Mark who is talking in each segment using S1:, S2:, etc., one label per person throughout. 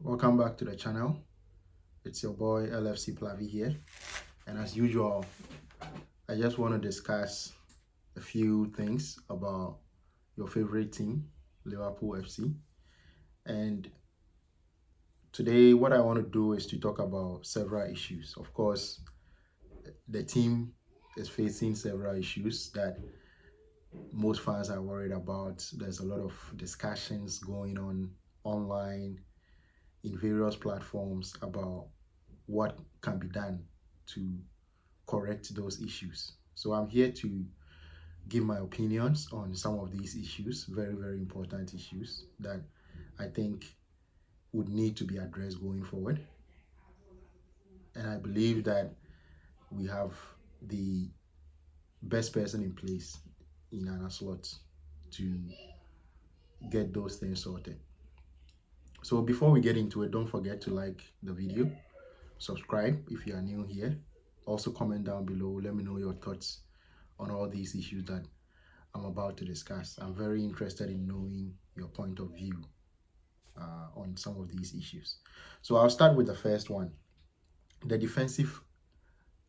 S1: Welcome back to the channel. It's your boy LFC Plavi here, and as usual, I just want to discuss a few things about your favorite team, Liverpool FC. And today, what I want to do is to talk about several issues. Of course, the team is facing several issues that most fans are worried about. There's a lot of discussions going on online in various platforms about what can be done to correct those issues. So I'm here to give my opinions on some of these issues, very, very important issues that I think would need to be addressed going forward. And I believe that we have the best person in place in Anna Slot to get those things sorted. So before we get into it, don't forget to like the video, subscribe if you are new here. Also comment down below, let me know your thoughts on all these issues that I'm about to discuss. I'm very interested in knowing your point of view on some of these issues. So I'll start with the first one, the defensive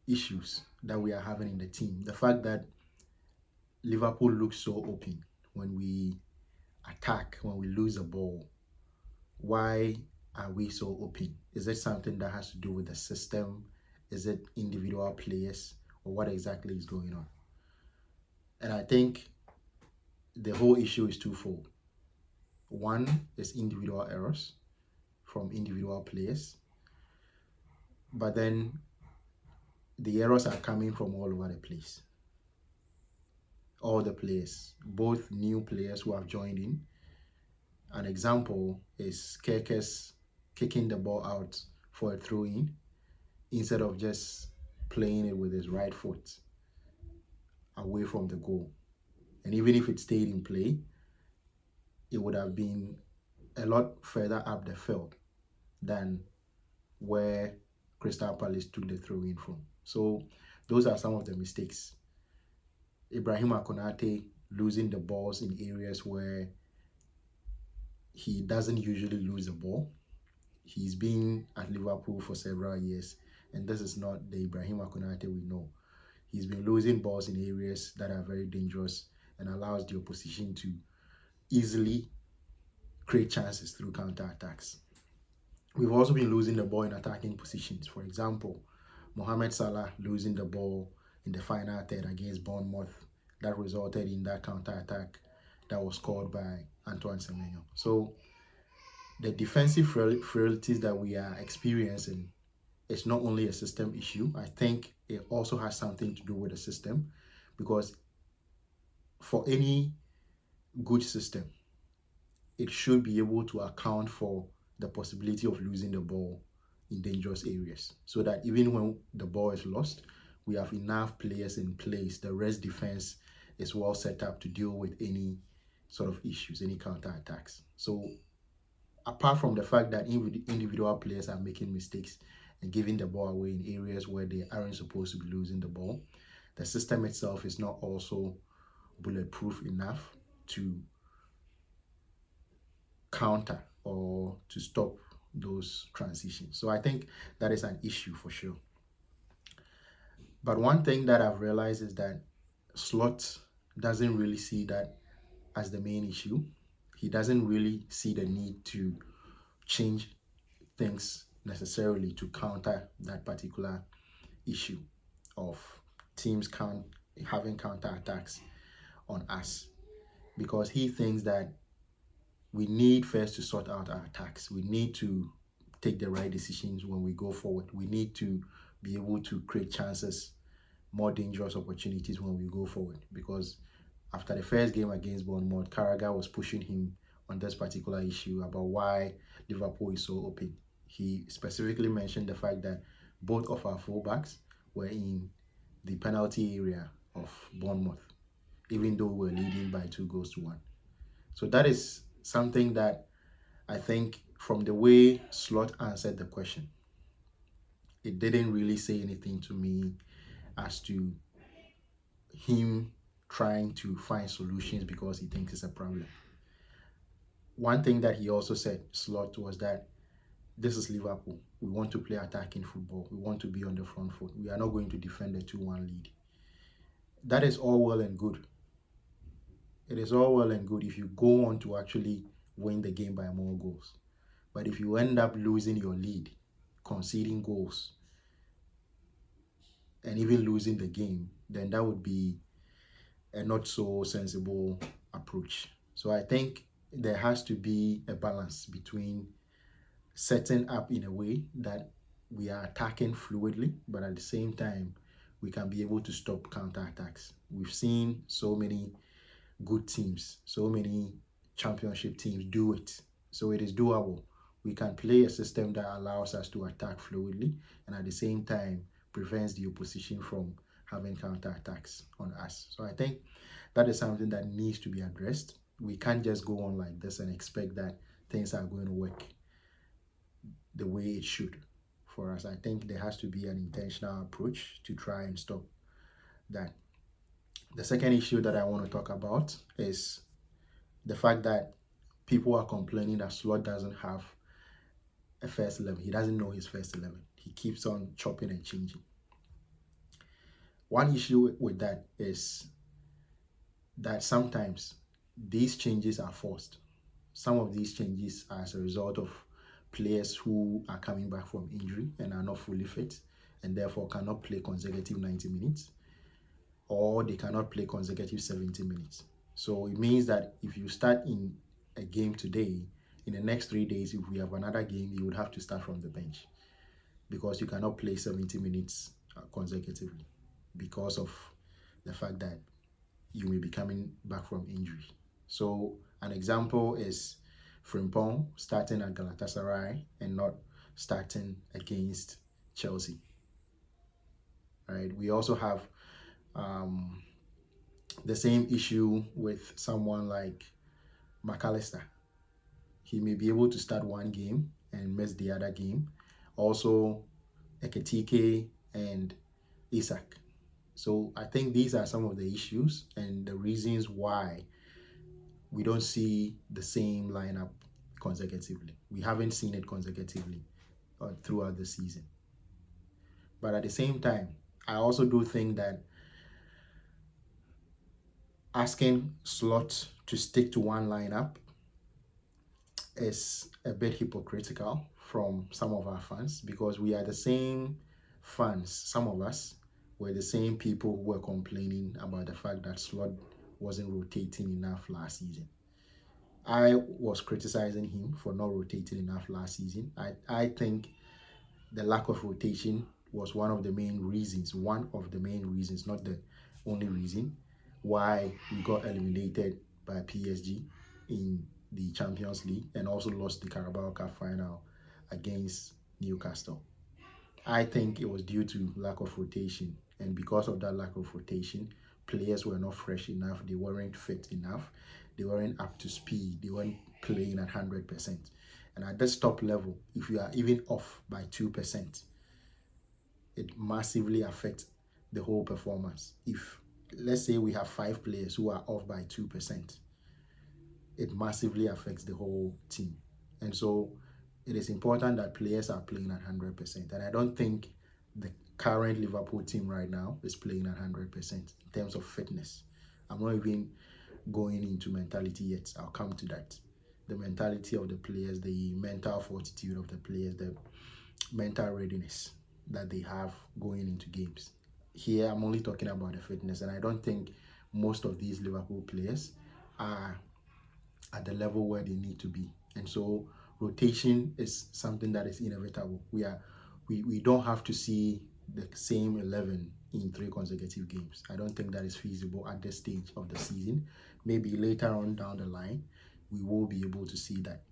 S1: issues that we are having in the team. The fact that Liverpool looks so open when we attack, when we lose the ball. Why are we so open? Is it something that has to do with the system? Is it individual players? Or what exactly is going on? And I think the whole issue is twofold. One is individual errors from individual players, but then the errors are coming from all over the place. All the players, both new players who have joined in. An example is Kerkes kicking the ball out for a throw-in instead of just playing it with his right foot away from the goal. And even if it stayed in play, it would have been a lot further up the field than where Crystal Palace took the throw-in from. So those are some of the mistakes. Ibrahima Konate losing the balls in areas where he doesn't usually lose the ball. He's been at Liverpool for several years, and this is not the Ibrahima Konate we know. He's been losing balls in areas that are very dangerous and allows the opposition to easily create chances through counter-attacks. We've also been losing the ball in attacking positions. For example, Mohamed Salah losing the ball in the final third against Bournemouth that resulted in that counter-attack that was scored by Antoine Semenyo. So the defensive frailties that we are experiencing is not only a system issue. I think it also has something to do with the system, because for any good system, it should be able to account for the possibility of losing the ball in dangerous areas, so that even when the ball is lost, we have enough players in place. The rest defense is well set up to deal with any sort of issues, any counter attacks. So apart from the fact that individual players are making mistakes and giving the ball away in areas where they aren't supposed to be losing the ball, the system itself is not also bulletproof enough to counter or to stop those transitions. So I think that is an issue for sure. But one thing that I've realized is that Slot doesn't really see that as the main issue. He doesn't really see the need to change things necessarily to counter that particular issue of teams having counter attacks on us, because he thinks that we need first to sort out our attacks. We need to take the right decisions when we go forward. We need to be able to create chances, more dangerous opportunities when we go forward, because after the first game against Bournemouth, Carragher was pushing him on this particular issue about why Liverpool is so open. He specifically mentioned the fact that both of our fullbacks were in the penalty area of Bournemouth, even though we're leading by 2-1. So that is something that I think, from the way Slot answered the question, it didn't really say anything to me as to him trying to find solutions because he thinks it's a problem. One thing that he also said, Slot, was that this is Liverpool. We want to play attacking football. We want to be on the front foot. We are not going to defend the 2-1 lead. That is all well and good. It is all well and good if you go on to actually win the game by more goals. But if you end up losing your lead, conceding goals, and even losing the game, then that would be a not so sensible approach. So I think there has to be a balance between setting up in a way that we are attacking fluidly, but at the same time, we can be able to stop counterattacks. We've seen so many good teams, so many championship teams do it. So it is doable. We can play a system that allows us to attack fluidly and at the same time prevents the opposition from having counterattacks on us. So I think that is something that needs to be addressed. We can't just go on like this and expect that things are going to work the way it should for us. I think there has to be an intentional approach to try and stop that. The second issue that I want to talk about is the fact that people are complaining that Slot doesn't have a first 11. He doesn't know his first 11. He keeps on chopping and changing. One issue with that is that sometimes these changes are forced. Some of these changes are as a result of players who are coming back from injury and are not fully fit and therefore cannot play consecutive 90 minutes, or they cannot play consecutive 70 minutes. So it means that if you start in a game today, in the next 3 days, if we have another game, you would have to start from the bench because you cannot play 70 minutes consecutively because of the fact that you may be coming back from injury. So an example is Frimpong starting at Galatasaray and not starting against Chelsea. Right? We also have the same issue with someone like McAllister. He may be able to start one game and miss the other game. Also, Ekitike and Isak. So I think these are some of the issues and the reasons why we don't see the same lineup consecutively. We haven't seen it consecutively throughout the season. But at the same time, I also do think that asking Slot to stick to one lineup is a bit hypocritical from some of our fans because we are the same fans. Some of us were the same people who were complaining about the fact that Slot wasn't rotating enough last season. I was criticizing him for not rotating enough last season. I think the lack of rotation was one of the main reasons, not the only reason, why we got eliminated by PSG in the Champions League and also lost the Carabao Cup final against Newcastle. I think it was due to lack of rotation, and because of that lack of rotation, players were not fresh enough, they weren't fit enough, they weren't up to speed, they weren't playing at 100%. And at this top level, if you are even off by 2%, it massively affects the whole performance. If, let's say, we have 5 players who are off by 2%, it massively affects the whole team. And so it is important that players are playing at 100%. And I don't think the current Liverpool team right now is playing at 100% in terms of fitness. I'm not even going into mentality yet. I'll come to that. The mentality of the players, the mental fortitude of the players, the mental readiness that they have going into games. Here, I'm only talking about the fitness, and I don't think most of these Liverpool players are at the level where they need to be. And so rotation is something that is inevitable. We don't have to see the same 11 in 3 consecutive games. I don't think that is feasible at this stage of the season. Maybe later on down the line, we will be able to see that.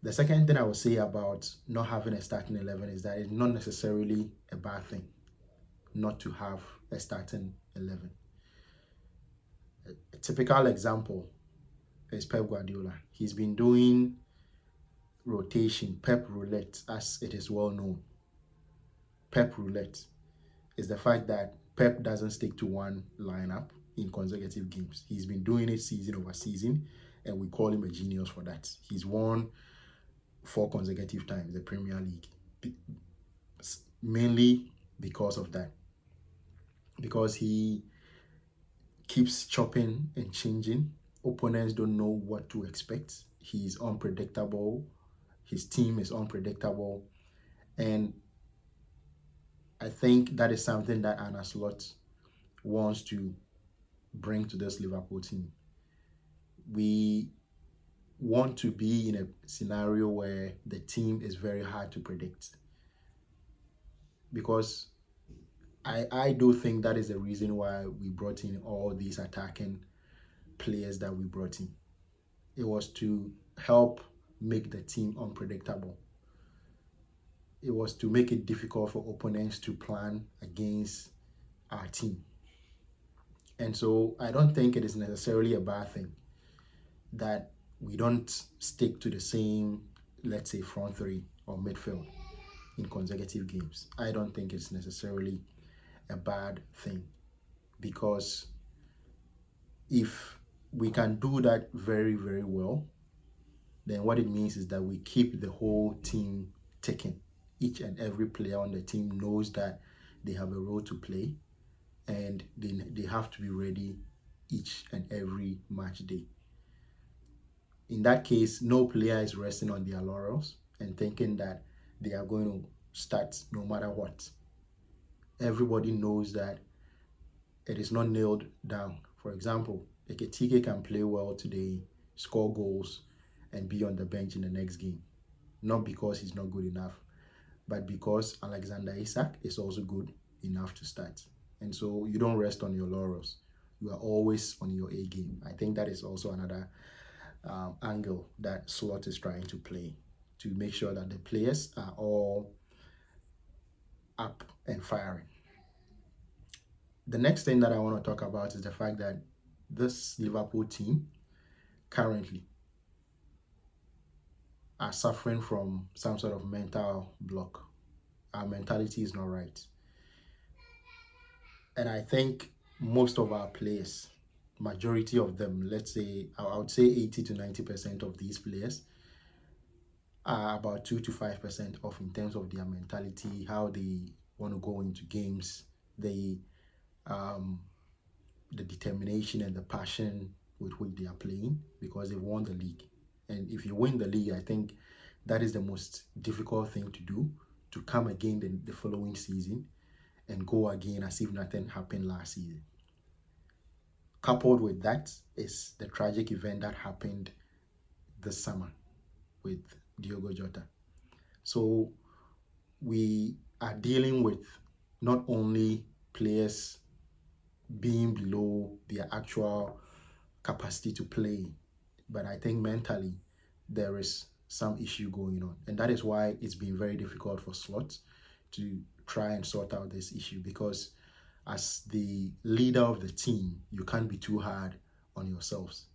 S1: The second thing I would say about not having a starting 11 is that it's not necessarily a bad thing not to have a starting 11. A typical example is Pep Guardiola. He's been doing rotation, Pep roulette, as it is well known. Pep roulette is the fact that Pep doesn't stick to one lineup in consecutive games. He's been doing it season over season, and we call him a genius for that. He's won 4 consecutive times the Premier League. Mainly because of that. Because he keeps chopping and changing. Opponents don't know what to expect. He's unpredictable. His team is unpredictable. And I think that is something that Arne Slot wants to bring to this Liverpool team. We want to be in a scenario where the team is very hard to predict. Because I do think that is the reason why we brought in all these attacking players that we brought in. It was to help make the team unpredictable. It was to make it difficult for opponents to plan against our team. And so I don't think it is necessarily a bad thing that we don't stick to the same, let's say, front three or midfield in consecutive games. I don't think it's necessarily a bad thing, because if we can do that very, very well, then what it means is that we keep the whole team ticking. Each and every player on the team knows that they have a role to play, and they have to be ready each and every match day. In that case, no player is resting on their laurels and thinking that they are going to start no matter what. Everybody knows that it is not nailed down. For example, Ekitike can play well today, score goals, and be on the bench in the next game. Not because he's not good enough, but because Alexander Isak is also good enough to start. And so you don't rest on your laurels. You are always on your A game. I think that is also another angle that Slot is trying to play, to make sure that the players are all up and firing. The next thing that I want to talk about is the fact that this Liverpool team currently are suffering from some sort of mental block. Our mentality is not right. And I think most of our players, majority of them, let's say, I would say 80 to 90% of these players are about 2 to 5% off in terms of their mentality, how they want to go into games, the determination and the passion with which they are playing, because they've won the league. And if you win the league, I think that is the most difficult thing to do, to come again the following season and go again as if nothing happened last season. Coupled with that is the tragic event that happened this summer with Diogo Jota. So we are dealing with not only players being below their actual capacity to play, but I think mentally there is some issue going on. And that is why it's been very difficult for Slot to try and sort out this issue, because as the leader of the team, you can't be too hard on yourselves.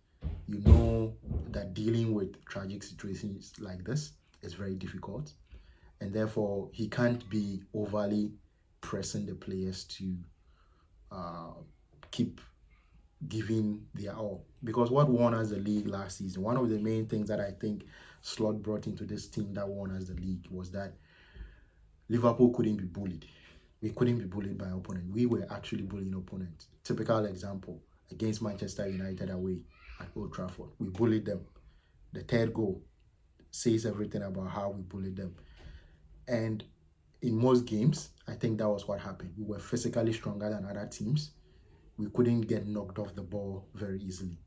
S1: You know that dealing with tragic situations like this is very difficult, and therefore he can't be overly pressing the players to keep giving their all. Because what won us the league last season, one of the main things that I think Slot brought into this team that won us the league, was that Liverpool couldn't be bullied. We couldn't be bullied by opponents. We were actually bullying opponents. Typical example, against Manchester United away at Old Trafford. We bullied them. The third goal says everything about how we bullied them. And in most games, I think that was what happened. We were physically stronger than other teams. We couldn't get knocked off the ball very easily.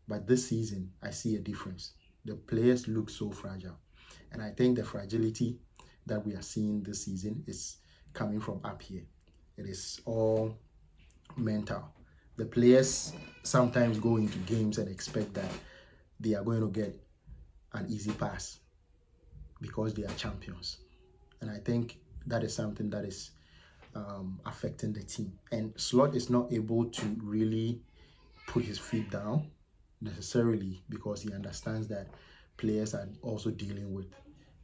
S1: But this season, I see a difference. The players look so fragile. And I think the fragility that we are seeing this season is coming from up here. It is all mental. The players sometimes go into games and expect that they are going to get an easy pass because they are champions. And I think that is something that is affecting the team. And Slot is not able to really put his feet down necessarily, because he understands that players are also dealing with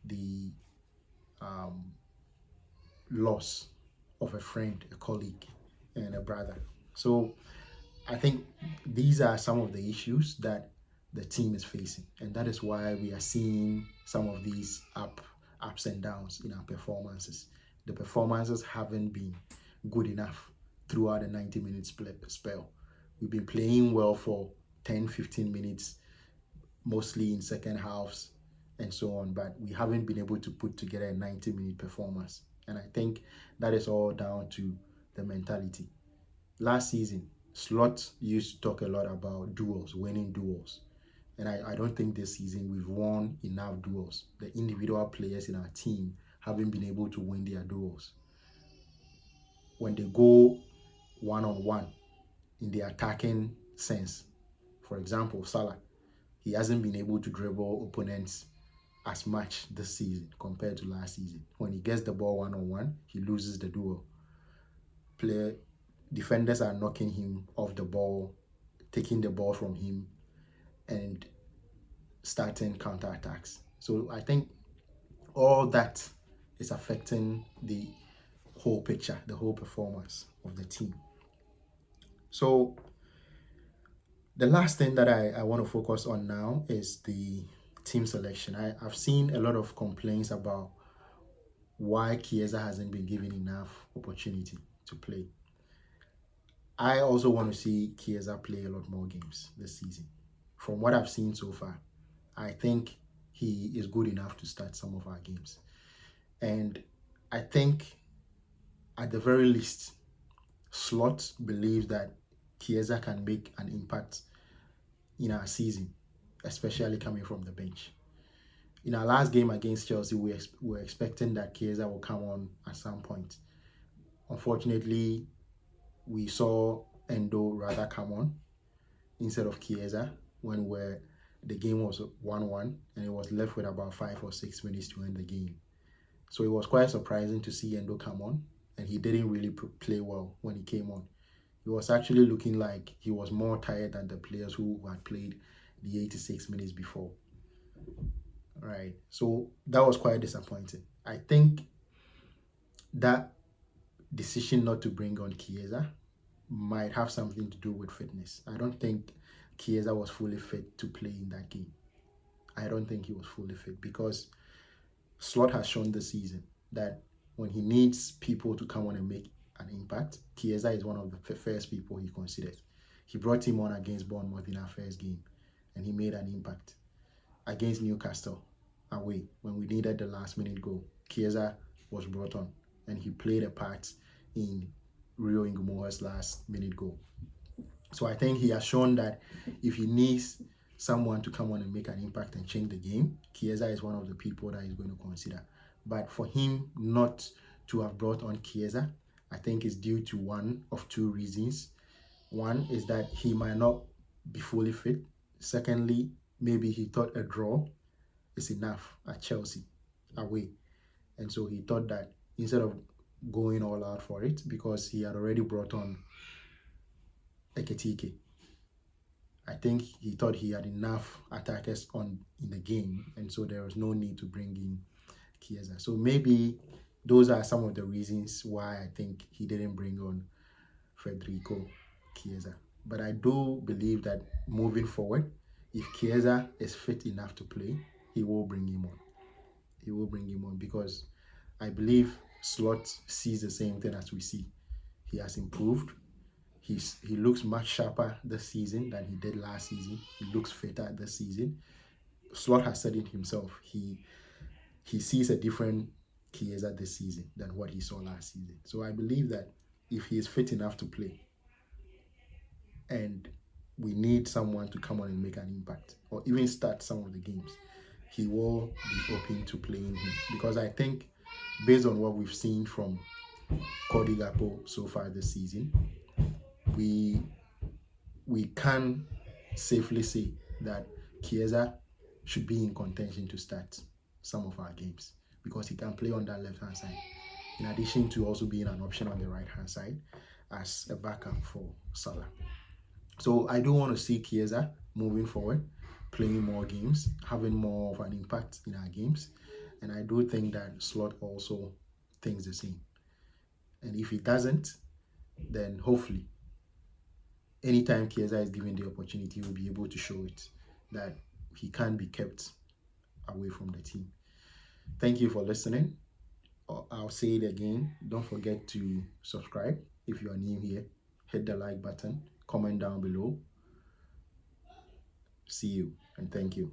S1: the loss of a friend, a colleague, and a brother. So I think these are some of the issues that the team is facing. And that is why we are seeing some of these ups and downs in our performances. The performances haven't been good enough throughout the 90 minutes spell. We've been playing well for 10-15 minutes, mostly in second halves and so on, but we haven't been able to put together a 90-minute performance. And I think that is all down to the mentality. Last season, Slot used to talk a lot about duels, winning duels. And I don't think this season we've won enough duels. The individual players in our team haven't been able to win their duels. When they go one-on-one in the attacking sense, for example, Salah, he hasn't been able to dribble opponents as much this season compared to last season. When he gets the ball one-on-one, he loses the duel. Defenders are knocking him off the ball, taking the ball from him, and starting counterattacks. So I think all that is affecting the whole picture, the whole performance of the team. So the last thing that I want to focus on now is the team selection. I've seen a lot of complaints about why Chiesa hasn't been given enough opportunity to play. I also want to see Chiesa play a lot more games this season. From what I've seen so far, I think he is good enough to start some of our games. And I think at the very least, Slot believes that Chiesa can make an impact in our season, especially coming from the bench. In our last game against Chelsea, we were expecting that Chiesa will come on at some point. Unfortunately, we saw Endo rather come on instead of Chiesa when the game was 1-1 and it was left with about 5 or 6 minutes to end the game. So it was quite surprising to see Endo come on, and he didn't really play well when he came on. He was actually looking like he was more tired than the players who had played the 86 minutes before. Right, so that was quite disappointing. I think that decision not to bring on Chiesa might have something to do with fitness. I don't think Chiesa was fully fit to play in that game. I don't think he was fully fit because Slot has shown this season that when he needs people to come on and make an impact, Chiesa is one of the first people he considers. He brought him on against Bournemouth in our first game, and he made an impact. Against Newcastle away, when we needed the last minute goal, Chiesa was brought on, and he played a part in Rio Ngumoha's last minute goal. So I think he has shown that if he needs someone to come on and make an impact and change the game, Chiesa is one of the people that he's going to consider. But for him not to have brought on Chiesa, I think is due to one of two reasons. One is that he might not be fully fit. Secondly, maybe he thought a draw is enough at Chelsea away. And so he thought that instead of going all out for it, because he had already brought on Ekitike, I think he thought he had enough attackers on in the game, and so there was no need to bring in Chiesa. So maybe those are some of the reasons why I think he didn't bring on Federico Chiesa. But I do believe that moving forward, if Chiesa is fit enough to play, he will bring him on. He will bring him on because I believe Slot sees the same thing as we see. He has improved. He looks much sharper this season than he did last season. He looks fitter this season. Slot has said it himself. He sees a different Chiesa this season than what he saw last season. So I believe that if he is fit enough to play, and we need someone to come on and make an impact, or even start some of the games, he will be open to playing him. Because I think, based on what we've seen from Cody Gakpo so far this season, we can safely say that Chiesa should be in contention to start some of our games because he can play on that left-hand side, in addition to also being an option on the right-hand side as a backup for Salah. So I do want to see Chiesa moving forward, playing more games, having more of an impact in our games. And I do think that Slot also thinks the same. And if he doesn't, then hopefully, anytime Chiesa is given the opportunity, he will be able to show it. that he can't be kept away from the team. Thank you for listening. I'll say it again. Don't forget to subscribe if you are new here. Hit the like button, comment down below. See you and thank you.